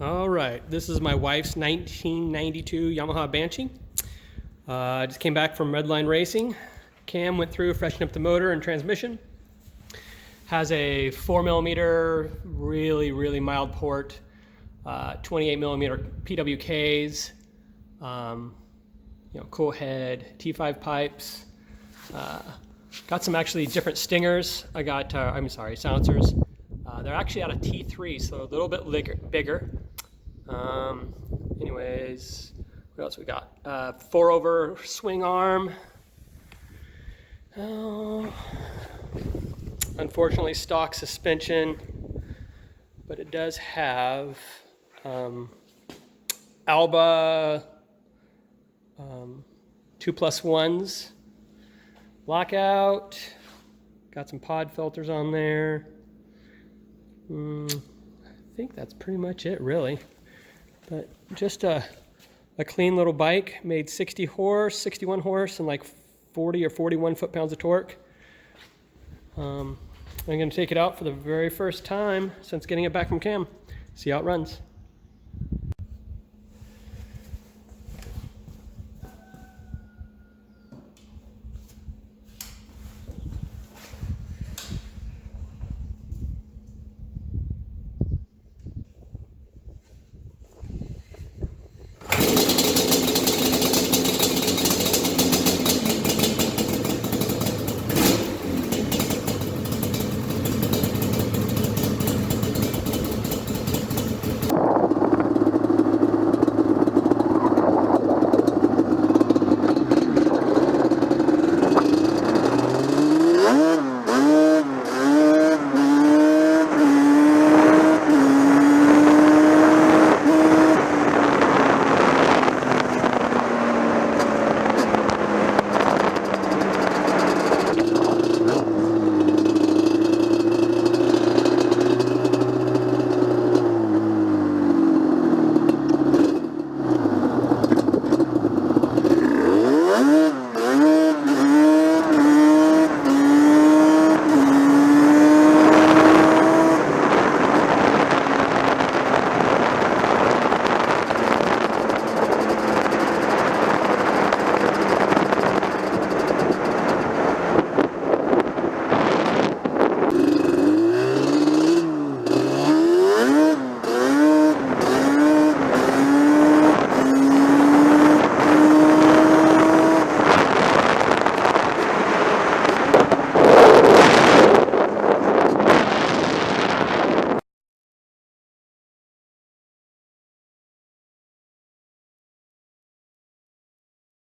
All right, this is my wife's 1992 Yamaha Banshee. I just came back from Redline Racing. Cam went through, freshened up the motor and transmission. Has a 4mm, really mild port, 28mm PWKs, cool head, T5 pipes. Got some actually different stingers. I got, silencers. They're actually out of T3, so a little bit bigger. Anyways, what else we got? 4-over swing arm. Unfortunately, stock suspension, but it does have Alba 2+1s. Lockout. Got some pod filters on there. I think that's pretty much it, really. But just a clean little bike, made 61 horse, and like 40 or 41 foot-pounds of torque. I'm going to take it out for the very first time since getting it back from Cam. See how it runs.